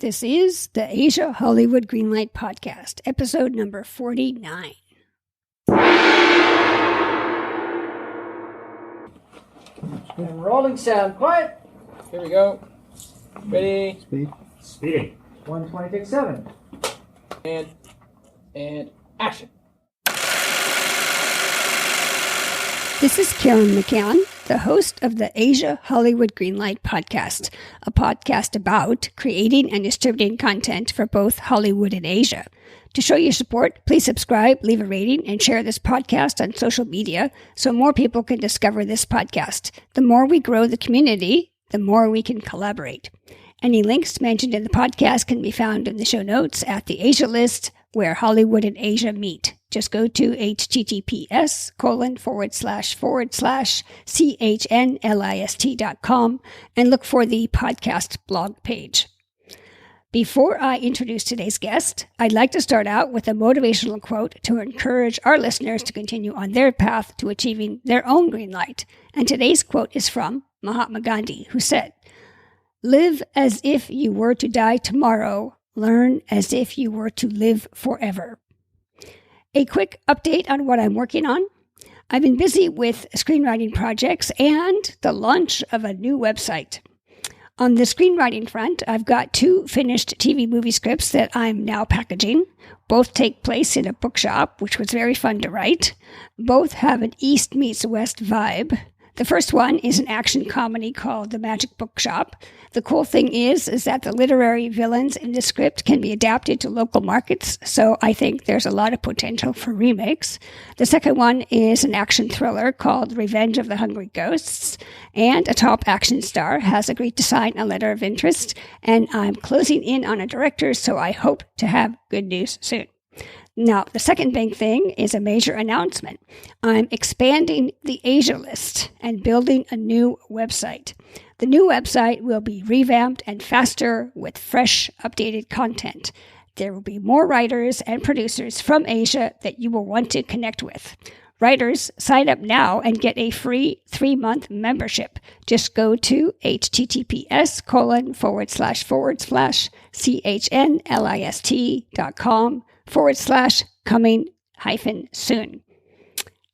This is the Asia Hollywood Greenlight Podcast, episode number 49. And rolling sound. Quiet. Here we go. Ready. Speeding. 120, take 7. And action. This is Caryn McCann, the host of the Asia Hollywood Greenlight Podcast, a podcast about creating and distributing content for both Hollywood and Asia. To show your support, please subscribe, leave a rating, and share this podcast on social media so more people can discover this podcast. The more we grow the community, the more we can collaborate. Any links mentioned in the podcast can be found in the show notes at the Asia list, where Hollywood and Asia meet. Just go to https://chnlist.com and look for the podcast blog page. Before I introduce today's guest, I'd like to start out with a motivational quote to encourage our listeners to continue on their path to achieving their own green light. And today's quote is from Mahatma Gandhi, who said, "Live as if you were to die tomorrow. Learn as if you were to live forever." A quick update on what I'm working on. I've been busy with screenwriting projects and the launch of a new website. On the screenwriting front, I've got 2 finished TV movie scripts that I'm now packaging. Both take place in a bookshop, which was very fun to write. Both have an East meets West vibe. The first one is an action comedy called The Magic Bookshop. The cool thing is that the literary villains in the script can be adapted to local markets, so I think there's a lot of potential for remakes. The second one is an action thriller called Revenge of the Hungry Ghosts, and a top action star has agreed to sign a letter of interest, and I'm closing in on a director, so I hope to have good news soon. Now, the second big thing is a major announcement. I'm expanding the Asia list and building a new website. The new website will be revamped and faster with fresh, updated content. There will be more writers and producers from Asia that you will want to connect with. Writers, sign up now and get a free 3-month membership. Just go to https://chnlist.com/coming-soon.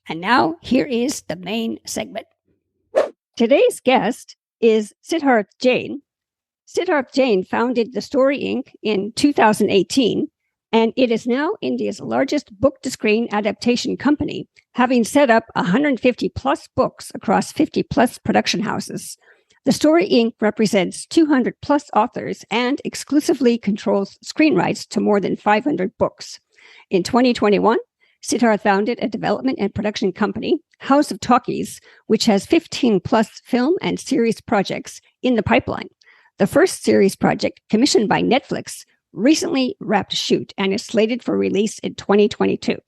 And now, here is the main segment. Today's guest is Sidharth Jain. Sidharth Jain founded The Story Inc. in 2018, and it is now India's largest book-to-screen adaptation company, having set up 150-plus books across 50-plus production houses. The Story Inc. represents 200-plus authors and exclusively controls screen rights to more than 500 books. In 2021, Sidharth founded a development and production company, House of Talkies, which has 15-plus film and series projects in the pipeline. The first series project, commissioned by Netflix, recently wrapped shoot and is slated for release in 2022.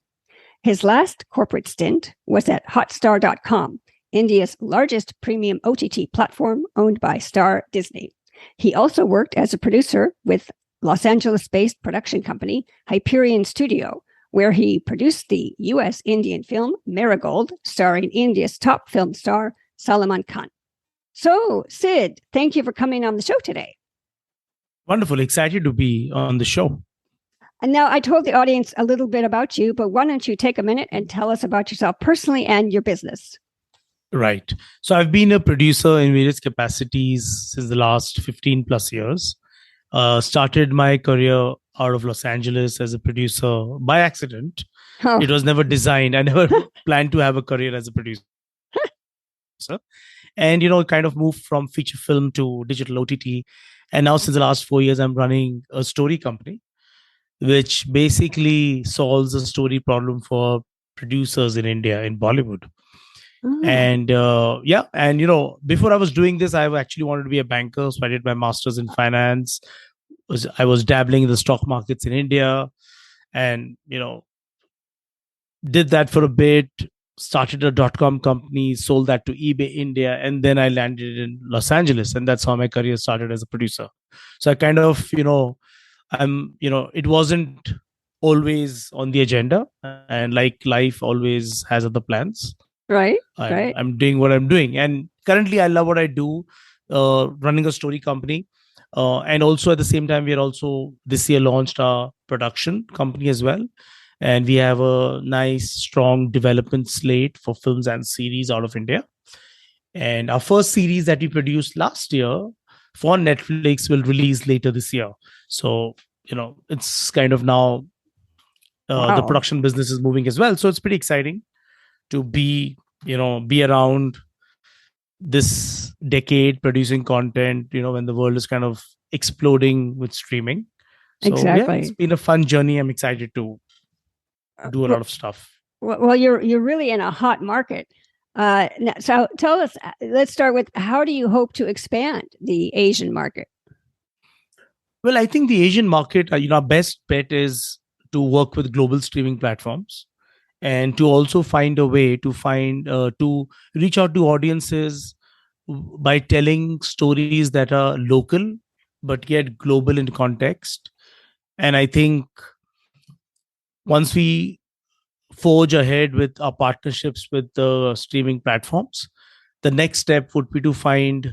His last corporate stint was at Hotstar.com, India's largest premium OTT platform owned by Star Disney. He also worked as a producer with Los Angeles-based production company Hyperion Studio, where he produced the U.S. Indian film Marigold, starring India's top film star Salman Khan. So, Sid, thank you for coming on the show today. Wonderful. Excited to be on the show. And now I told the audience a little bit about you, but why don't you take a minute and tell us about yourself personally and your business? Right. So I've been a producer in various capacities since the last 15 plus years. Started my career out of Los Angeles as a producer by accident. Oh. It was never designed. I never planned to have a career as a producer. And, kind of moved from feature film to digital OTT. And now since the last 4 years, I'm running a story company, which basically solves a story problem for producers in India, in Bollywood. Mm. And, before I was doing this, I actually wanted to be a banker. So I did my master's in finance. I was dabbling in the stock markets in India and, did that for a bit, started a .com company, sold that to eBay India. And then I landed in Los Angeles. And that's how my career started as a producer. So I kind of, it wasn't always on the agenda. And like life always has other plans. Right. I'm doing what I'm doing. And currently I love what I do, running a story company. And also at the same time, we are also this year launched our production company as well. And we have a nice, strong development slate for films and series out of India. And our first series that we produced last year for Netflix will release later this year. So, it's kind of now the production business is moving as well. So it's pretty exciting to be around this decade producing content, when the world is kind of exploding with streaming. So exactly. Yeah, it's been a fun journey. I'm excited to do a lot of stuff. Well, you're really in a hot market. So tell us, let's start with, how do you hope to expand the Asian market? Well, I think the Asian market, our best bet is to work with global streaming platforms and to also find a way to reach out to audiences by telling stories that are local but yet global in context. And I think once we forge ahead with our partnerships with the streaming platforms, the next step would be to find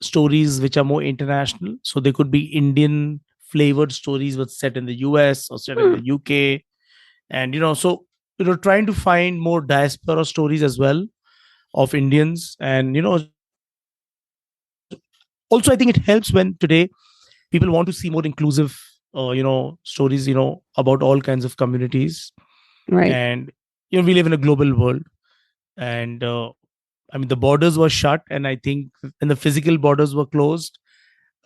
stories which are more international. So they could be Indian flavored stories but set in the US or set in the UK. And, trying to find more diaspora stories as well of Indians. And, also, I think it helps when today people want to see more inclusive, stories, about all kinds of communities. Right. And, we live in a global world. And, the borders were shut. And I think when the physical borders were closed,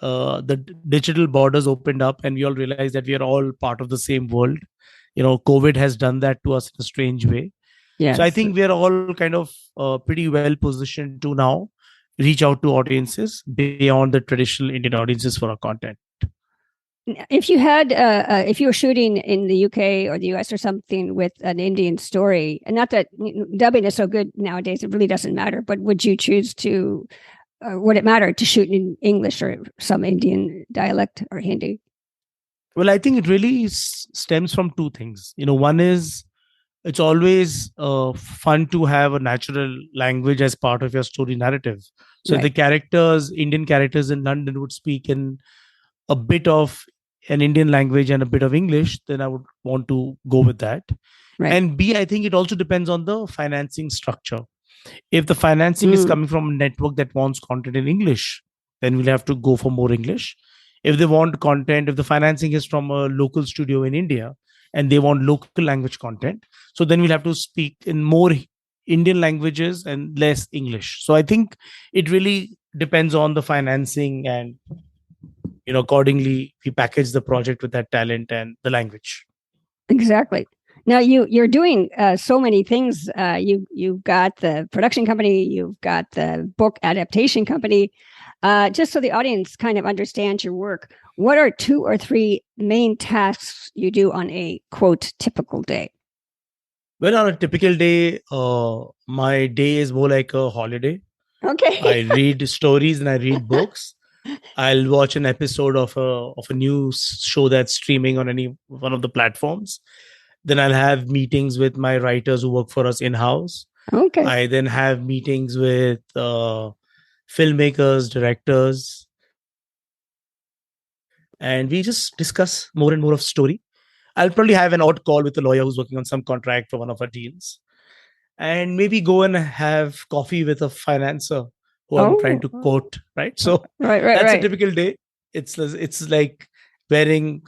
the digital borders opened up, and we all realized that we are all part of the same world. COVID has done that to us in a strange way. Yes. So I think we are all kind of pretty well positioned to now reach out to audiences beyond the traditional Indian audiences for our content. If you were shooting in the UK or the US or something with an Indian story, and not that dubbing is so good nowadays, it really doesn't matter, but would you choose to, would it matter to shoot in English or some Indian dialect or Hindi? Well, I think it really stems from two things. One is it's always fun to have a natural language as part of your story narrative. So Right. if the Indian characters in London would speak in a bit of an Indian language and a bit of English, then I would want to go with that. Right. And B, I think it also depends on the financing structure. If the financing is coming from a network that wants content in English, then we'll have to go for more English. If the financing is from a local studio in India and they want local language content, so then we'll have to speak in more Indian languages and less English. So I think it really depends on the financing, and accordingly we package the project with that talent and the language. Exactly. Now you're doing so many things. You've got the production company, you've got the book adaptation company. Just so the audience kind of understands your work, what are 2 or 3 main tasks you do on a, quote, typical day? Well, on a typical day, my day is more like a holiday. Okay. I read stories and I read books. I'll watch an episode of a new show that's streaming on any one of the platforms. Then I'll have meetings with my writers who work for us in-house. Okay. I then have meetings with filmmakers, directors, and we just discuss more and more of story. I'll probably have an odd call with a lawyer who's working on some contract for one of our deals, and maybe go and have coffee with a financer who I'm trying to quote, right? So that's a typical day. It's like wearing,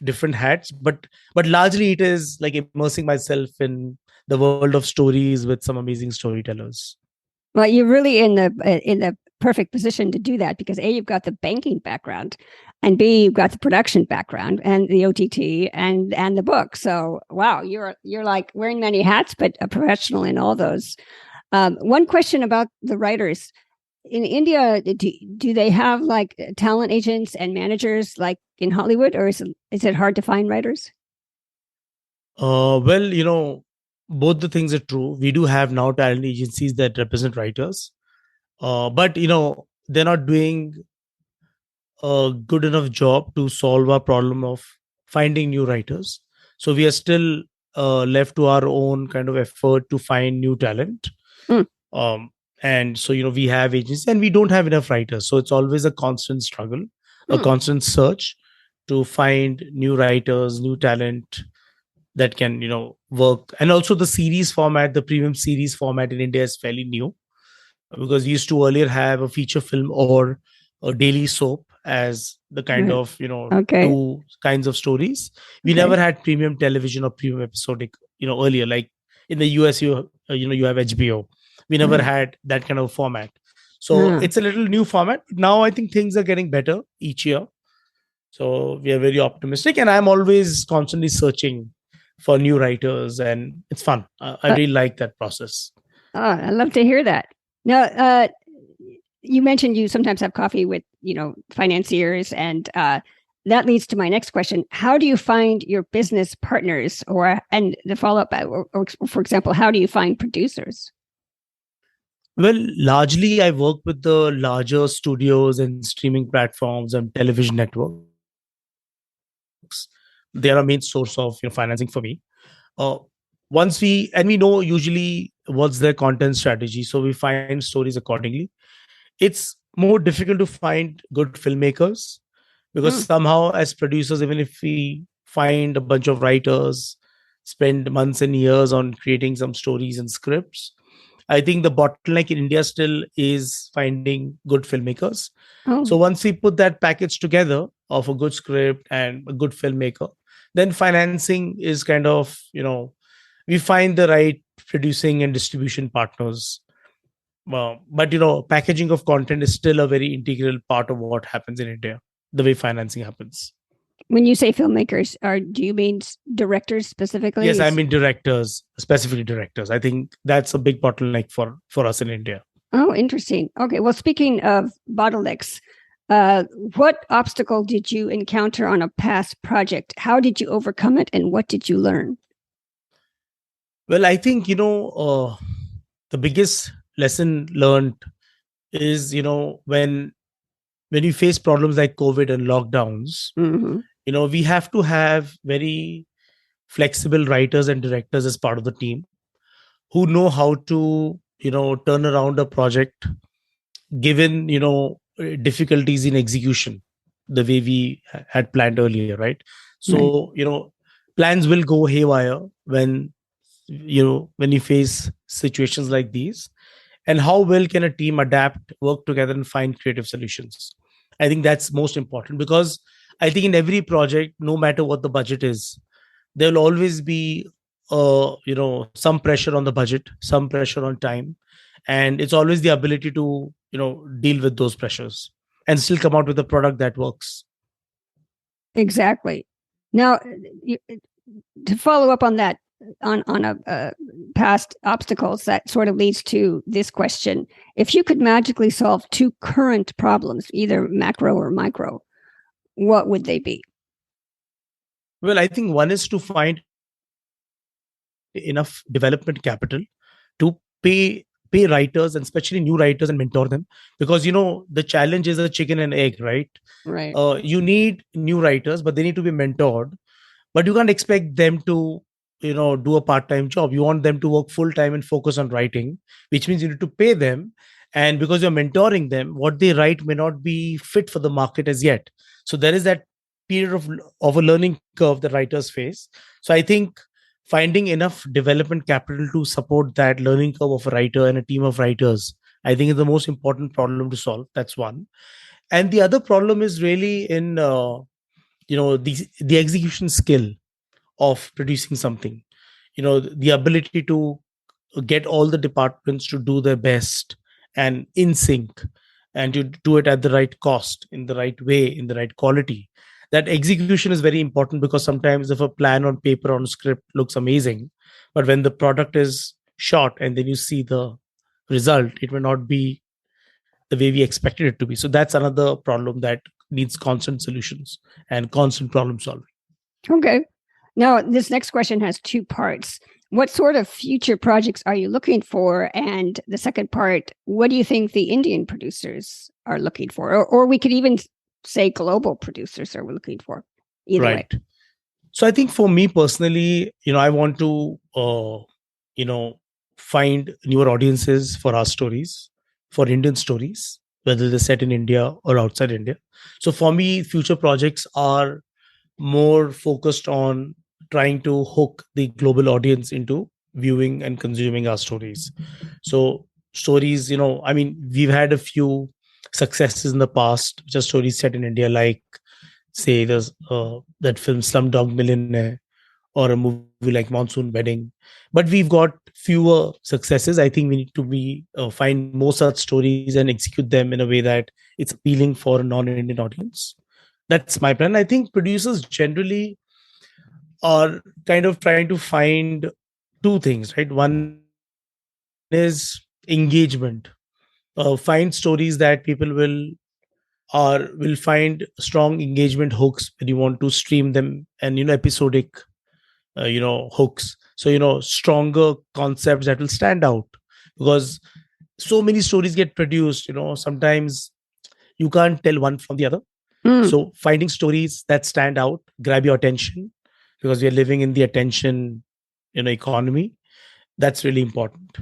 different hats, but largely it is like immersing myself in the world of stories with some amazing storytellers. Well, you're really in the perfect position to do that, because A, you've got the banking background, and B, you've got the production background and the OTT and the book. So wow, you're like wearing many hats, but a professional in all those. One question about the writers in India: do they have like talent agents and managers like in Hollywood, or is it hard to find writers? Well, both the things are true. We do have now talent agencies that represent writers, but they're not doing a good enough job to solve our problem of finding new writers. So we are still left to our own kind of effort to find new talent. And so, we have agencies and we don't have enough writers. So it's always a constant struggle, a constant search to find new writers, new talent that can, work. And also the series format, the premium series format in India is fairly new, because we used to earlier have a feature film or a daily soap as the kind of, two kinds of stories. We never had premium television or premium episodic, earlier, like in the US, you have HBO. We never had that kind of format. So it's a little new format. Now I think things are getting better each year. So we are very optimistic, and I'm always constantly searching for new writers, and it's fun. I really like that process. Oh, I love to hear that. Now, you mentioned you sometimes have coffee with, financiers, and that leads to my next question. How do you find your business partners, and the follow-up, or for example, how do you find producers? Well, largely I work with the larger studios and streaming platforms and television networks. They are a main source of financing for me. Once we know usually what's their content strategy, so we find stories accordingly. It's more difficult to find good filmmakers, because somehow as producers, even if we find a bunch of writers, spend months and years on creating some stories and scripts, I think the bottleneck in India still is finding good filmmakers. So once we put that package together of a good script and a good filmmaker, then financing is kind of, we find the right producing and distribution partners. But packaging of content is still a very integral part of what happens in India, the way financing happens. When you say filmmakers, do you mean directors specifically? Yes, I mean directors, specifically directors. I think that's a big bottleneck for us in India. Oh, interesting. Okay, well, speaking of bottlenecks, what obstacle did you encounter on a past project? How did you overcome it, and what did you learn? Well, I think, the biggest lesson learned is, when you face problems like COVID and lockdowns, we have to have very flexible writers and directors as part of the team who know how to, turn around a project given, difficulties in execution the way we had planned earlier, right? So, plans will go haywire when you face situations like these. And how well can a team adapt, work together, and find creative solutions? I think that's most important, because I think in every project, no matter what the budget is, there will always be, some pressure on the budget, some pressure on time. And it's always the ability to, deal with those pressures and still come out with a product that works. Exactly. Now, to follow up on that, on a past obstacles, that sort of leads to this question. If you could magically solve two current problems, either macro or micro, what would they be? Well, I think one is to find enough development capital to pay writers, and especially new writers, and mentor them, because the challenge is a chicken and egg, right? You need new writers, but they need to be mentored. But you can't expect them to do a part-time job. You want them to work full-time and focus on writing, which means you need to pay them. And because you're mentoring them, what they write may not be fit for the market as yet. So there is that period of a learning curve that writers face. So I think finding enough development capital to support that learning curve of a writer and a team of writers, I think, is the most important problem to solve. That's one. And the other problem is really in the execution skill of producing something, the ability to get all the departments to do their best and in sync, and to do it at the right cost, in the right way, in the right quality. That execution is very important, because sometimes if a plan on paper, on a script, looks amazing, but when the product is shot and then you see the result, it may not be the way we expected it to be. So that's another problem that needs constant solutions and constant problem solving. Okay. Now, this next question has two parts. What sort of future projects are you looking for? And the second part, what do you think the Indian producers are looking for? Or we could even say global producers are looking for. Either way. So I think for me personally, I want to, find newer audiences for our stories, for Indian stories, whether they're set in India or outside India. So for me, future projects are more focused on trying to hook the global audience into viewing and consuming our stories. So stories, I mean, we've had a few successes in the past, just stories set in India, like say there's that film Slumdog Millionaire or a movie like Monsoon Wedding. But we've got fewer successes. I think we need to find more such stories and execute them in a way that it's appealing for a non-Indian audience. That's my plan. I think producers generally are kind of trying to find two things, right? One is engagement. Find stories that people will find strong engagement hooks when you want to stream them, and episodic hooks. So stronger concepts that will stand out, because so many stories get produced. Sometimes you can't tell one from the other. So finding stories that stand out, grab your attention, because we are living in the attention economy. That's really important.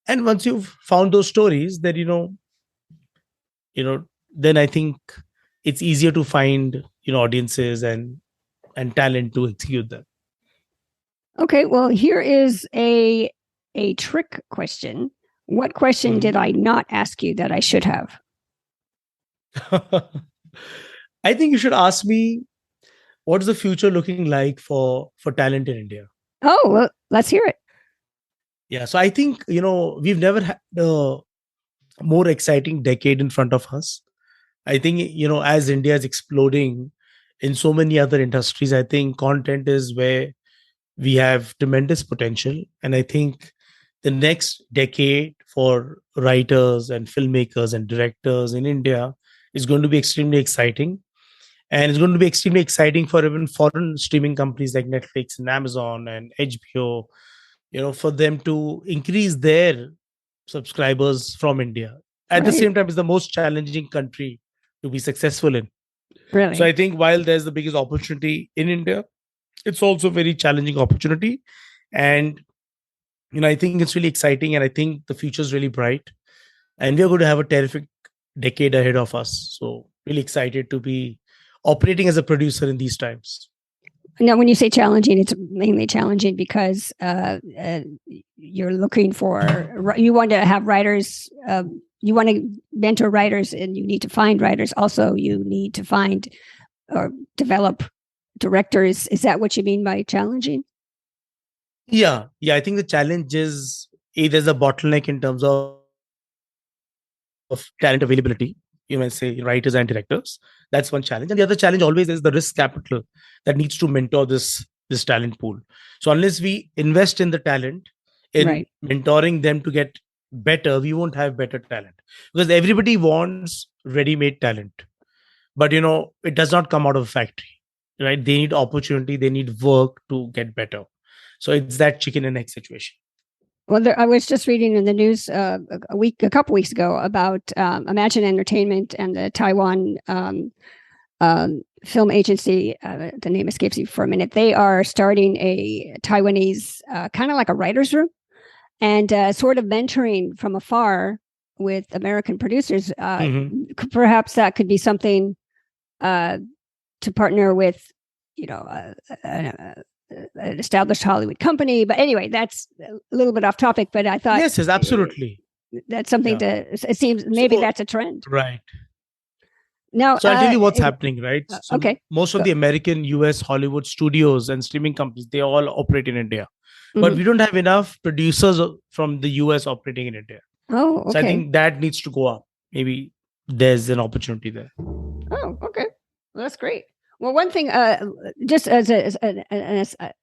And once you've found those stories, then then I think it's easier to find audiences and talent to execute them. Okay, well, here is a trick question. What question did I not ask you that I should have? I think you should ask me, what is the future looking like for talent in India? Oh, well, let's hear it. Yeah, so I think, we've never had a more exciting decade in front of us. I think, as India is exploding in so many other industries, I think content is where we have tremendous potential. And I think the next decade for writers and filmmakers and directors in India is going to be extremely exciting. And it's going to be extremely exciting for even foreign streaming companies like Netflix and Amazon and HBO, for them to increase their subscribers from India. At the same time, it's the most challenging country to be successful in. Really? So I think while there's the biggest opportunity in India, it's also a very challenging opportunity. And, I think it's really exciting, and I think the future is really bright. And we're going to have a terrific decade ahead of us. So really excited to be operating as a producer in these times. Now, when you say challenging, it's mainly challenging because you're looking for, you want to have writers, you want to mentor writers, and you need to find writers. Also, you need to find or develop directors. Is that what you mean by challenging? Yeah. I think the challenge is, there's a bottleneck in terms of talent availability. You might say writers and directors. That's one challenge. And the other challenge always is the risk capital that needs to mentor this talent pool. So unless we invest in the talent, in mentoring them to get better, we won't have better talent, because everybody wants ready-made talent. But, it does not come out of a factory, right? They need opportunity, they need work to get better. So it's that chicken and egg situation. Well, I was just reading in the news a couple weeks ago about Imagine Entertainment and the Taiwan film agency. The name escapes me for a minute. They are starting a Taiwanese kind of like a writer's room, and sort of mentoring from afar with American producers. Perhaps that could be something to partner with, an established Hollywood company. But anyway, that's a little bit off topic, but I thought yes, absolutely, that's something it seems maybe that's a trend, right? Now, so I'll tell you what's happening, right? So okay, most of the American, US, Hollywood studios and streaming companies, they all operate in India, but we don't have enough producers from the US operating in India. Oh, okay. So I think that needs to go up. Maybe there's an opportunity there. Oh, okay, well, that's great. Well, one thing, just as an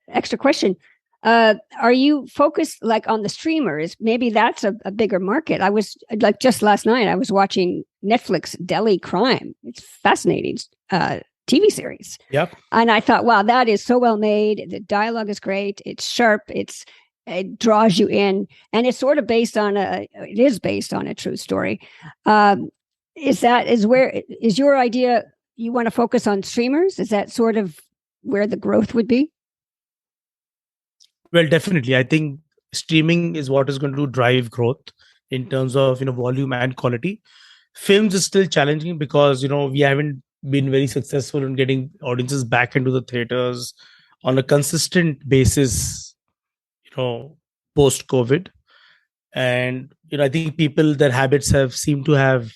extra question, are you focused like on the streamers? Maybe that's a bigger market. I was like, just last night, I was watching Netflix Delhi Crime. It's fascinating TV series. Yep. And I thought, wow, that is so well made. The dialogue is great. It's sharp. It draws you in, and it's sort of based on a true story. Is your idea? You want to focus on streamers? Is that sort of where the growth would be? Well, definitely. I think streaming is what is going to drive growth in terms of, volume and quality. Films is still challenging because, we haven't been very successful in getting audiences back into the theaters on a consistent basis, post COVID. And, I think their habits seem to have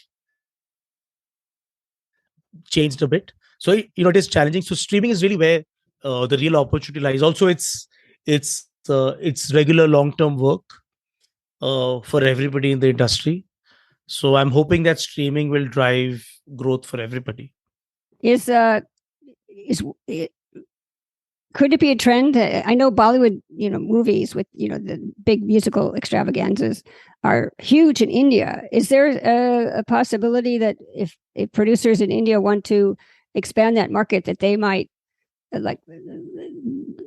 changed a bit. So, it is challenging. So streaming is really where the real opportunity lies. Also, it's regular long-term work for everybody in the industry. So I'm hoping that streaming will drive growth for everybody. Could it be a trend? I know Bollywood, movies with, the big musical extravaganzas are huge in India. Is there a possibility that if producers in India want to expand that market, that they might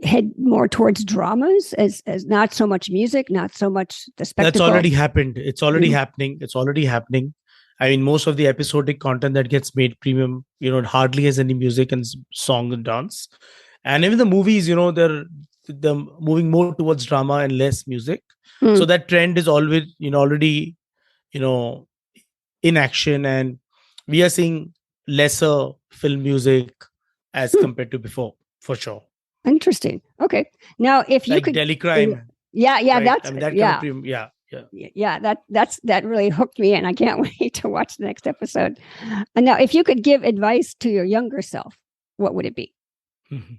head more towards dramas as not so much music, not so much the spectacle? That's already happened. It's already happening. It's already happening. I mean, most of the episodic content that gets made premium, hardly has any music and song and dance. And even the movies, they're moving more towards drama and less music. So that trend is always, already, in action, and we are seeing lesser film music as compared to before, for sure. Interesting. Okay. Now, if you could, Delhi Crime. Yeah, right? that's that yeah. Kind of That really hooked me, and I can't wait to watch the next episode. And now, if you could give advice to your younger self, what would it be? Mm-hmm.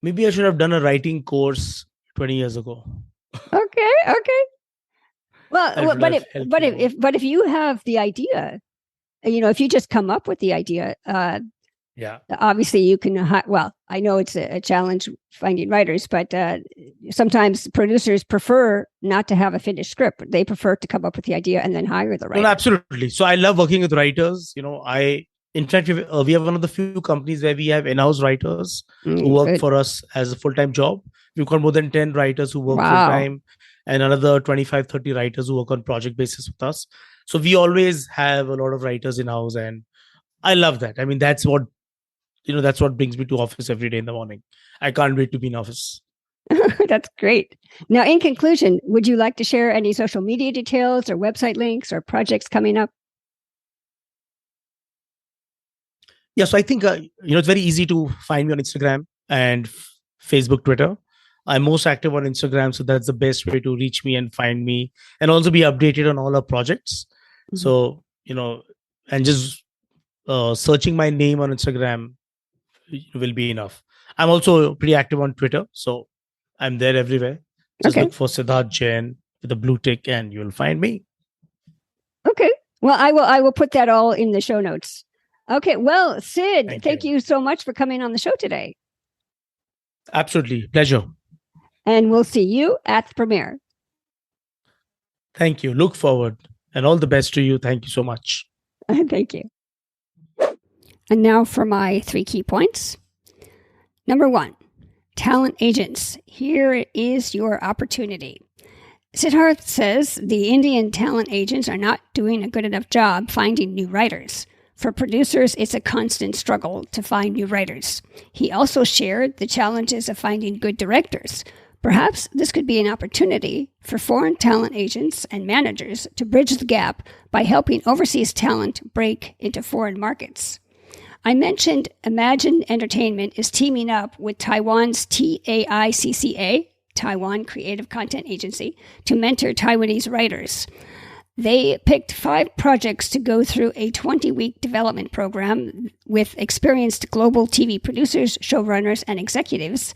Maybe I should have done a writing course 20 years ago. Okay. Well, but if you have the idea, if you just come up with the idea, obviously you can. I know it's a challenge finding writers, but sometimes producers prefer not to have a finished script. They prefer to come up with the idea and then hire the writer. No, absolutely. So I love working with writers. In fact, we have one of the few companies where we have in-house writers who work for us as a full-time job. We've got more than 10 writers who work full-time, and another 25, 30 writers who work on project basis with us. So we always have a lot of writers in-house, and I love that. I mean, that's what brings me to office every day in the morning. I can't wait to be in office. That's great. Now, in conclusion, would you like to share any social media details or website links or projects coming up? Yeah, so I think, it's very easy to find me on Instagram and Facebook, Twitter. I'm most active on Instagram, so that's the best way to reach me and find me, and also be updated on all our projects. Mm-hmm. So, and just searching my name on Instagram will be enough. I'm also pretty active on Twitter, so I'm there everywhere. Just look for Sidharth Jain with a blue tick and you'll find me. Okay. Well, I will put that all in the show notes. Okay. Well, Sid, thank you so much for coming on the show today. Absolutely. Pleasure. And we'll see you at the premiere. Thank you. Look forward. And all the best to you. Thank you so much. Thank you. And now for my 3 key points. Number 1, talent agents. Here is your opportunity. Sidharth says the Indian talent agents are not doing a good enough job finding new writers. For producers, it's a constant struggle to find new writers. He also shared the challenges of finding good directors. Perhaps this could be an opportunity for foreign talent agents and managers to bridge the gap by helping overseas talent break into foreign markets. I mentioned Imagine Entertainment is teaming up with Taiwan's TAICCA, Taiwan Creative Content Agency, to mentor Taiwanese writers. They picked 5 projects to go through a 20-week development program with experienced global TV producers, showrunners, and executives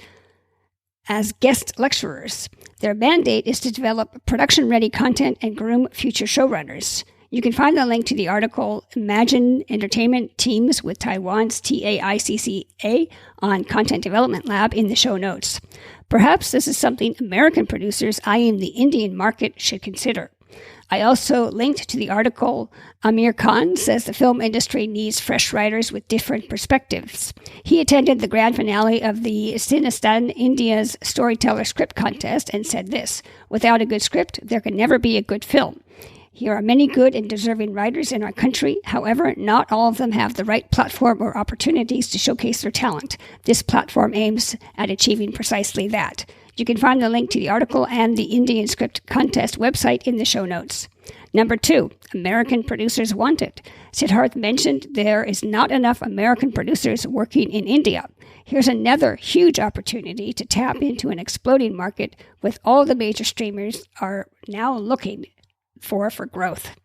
as guest lecturers. Their mandate is to develop production-ready content and groom future showrunners. You can find the link to the article Imagine Entertainment Teams with Taiwan's TAICCA on Content Development Lab in the show notes. Perhaps this is something American producers eyeing the Indian market should consider. I also linked to the article Amir Khan says the film industry needs fresh writers with different perspectives. He attended the grand finale of the Cinestan India's Storyteller Script Contest and said this: "Without a good script, there can never be a good film. Here are many good and deserving writers in our country. However, not all of them have the right platform or opportunities to showcase their talent. This platform aims at achieving precisely that. You can find the link to the article and the Indian Script Contest website in the show notes. Number 2, American producers wanted. Sidharth mentioned there is not enough American producers working in India. Here's another huge opportunity to tap into an exploding market with all the major streamers are now looking for growth.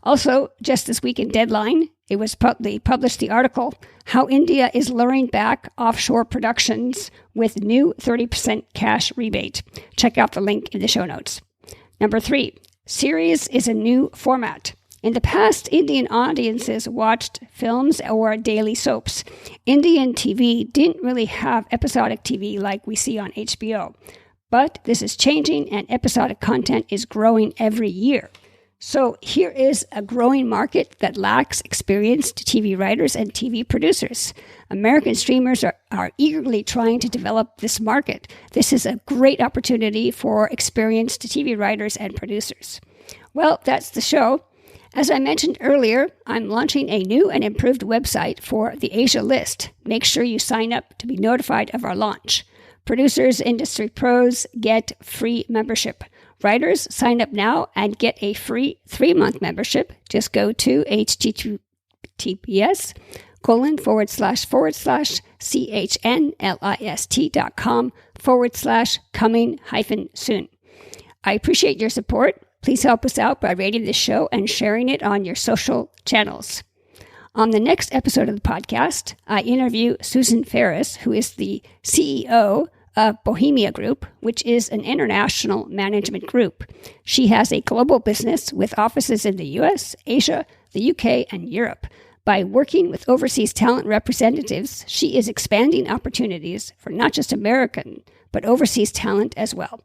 Also, just this week in Deadline, they published the article, How India is Luring Back Offshore Productions with New 30% Cash Rebate. Check out the link in the show notes. Number 3, series is a new format. In the past, Indian audiences watched films or daily soaps. Indian TV didn't really have episodic TV like we see on HBO. But this is changing and episodic content is growing every year. So here is a growing market that lacks experienced TV writers and TV producers. American streamers are eagerly trying to develop this market. This is a great opportunity for experienced TV writers and producers. Well, that's the show. As I mentioned earlier, I'm launching a new and improved website for the Asia list. Make sure you sign up to be notified of our launch. Producers, industry pros get free membership. Writers, sign up now and get a free 3-month membership. Just go to https://chnlist.com/coming-soon. I appreciate your support. Please help us out by rating the show and sharing it on your social channels. On the next episode of the podcast, I interview Susan Ferris, who is the CEO of Bohemia Group, which is an international management group. She has a global business with offices in the US, Asia, the UK, and Europe. By working with overseas talent representatives, she is expanding opportunities for not just American, but overseas talent as well.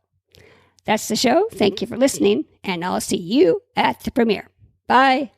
That's the show. Thank you for listening, and I'll see you at the premiere. Bye.